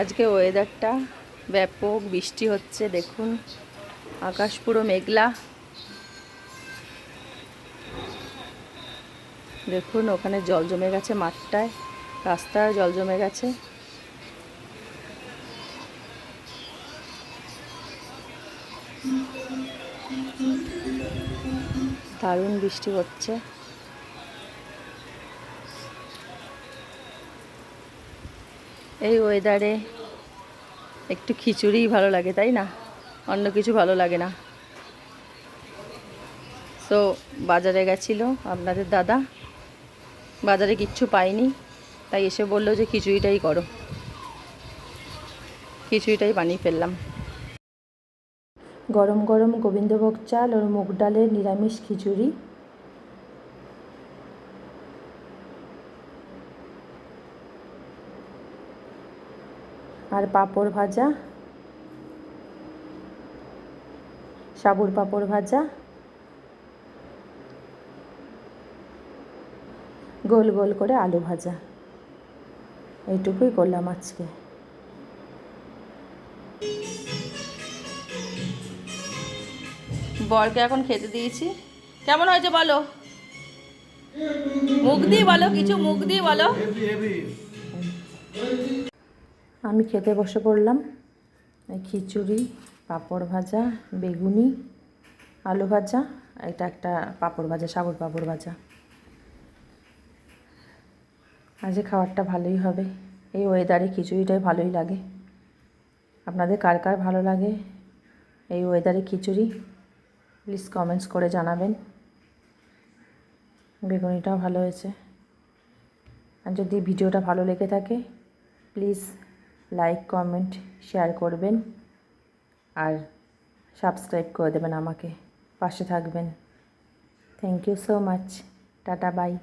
আজকে ওয়েদারটা ব্যাপক বৃষ্টি হচ্ছে, দেখুন আকাশ পুরো মেঘলা। দেখুন ওখানে জল জমে গেছে, মাঠটায় রাস্তায় জল জমে গেছে। দারুণ বৃষ্টি হচ্ছে। এই ওয়েদারে একটু খিচুড়িই ভালো লাগে, তাই না? অন্য কিছু ভালো লাগে না। তো বাজারে গেছিল আপনাদের দাদা, বাজারে কিচ্ছু পাইনি, তাই এসে বললো যে খিচুড়িটাই করো। খিচুড়িটাই বানিয়ে ফেললাম। গরম গরম গোবিন্দভোগ চাল আর মুগ ডালের নিরামিষ খিচুড়ি। আর পাঁপড় ভাজা, সাবুর পাঁপড় ভাজা, গোল গোল করে আলু ভাজা। এইটুকুই করলাম আজকে। বরকে এখন খেতে দিয়েছি। কেমন হয়েছে বলো, মুখ দিয়ে বলো, কিছু মুখ দিয়ে বলো। আমি খেতে বসে পড়লাম। খিচুড়ি, পাঁপড় ভাজা, বেগুনি, আলু ভাজা, এটা একটা পাঁপড় ভাজা, সাবুর পাঁপড় ভাজা। আজ খাবারটা ভালোই হবে। এই ওয়েদারে খিচুড়িটাই ভালোই লাগে। আপনাদের কার কার ভালো লাগে এই ওয়েদারে খিচুড়ি, প্লিজ কমেন্টস করে জানাবেন। বেগুনিটাও ভালো হয়েছে। আর যদি ভিডিওটা ভালো লেগে থাকে প্লিজ লাইক, কমেন্ট, শেয়ার করবেন আর সাবস্ক্রাইব করে দেবেন, আমাকে পাশে থাকবেন। Thank you so much. Tata, by.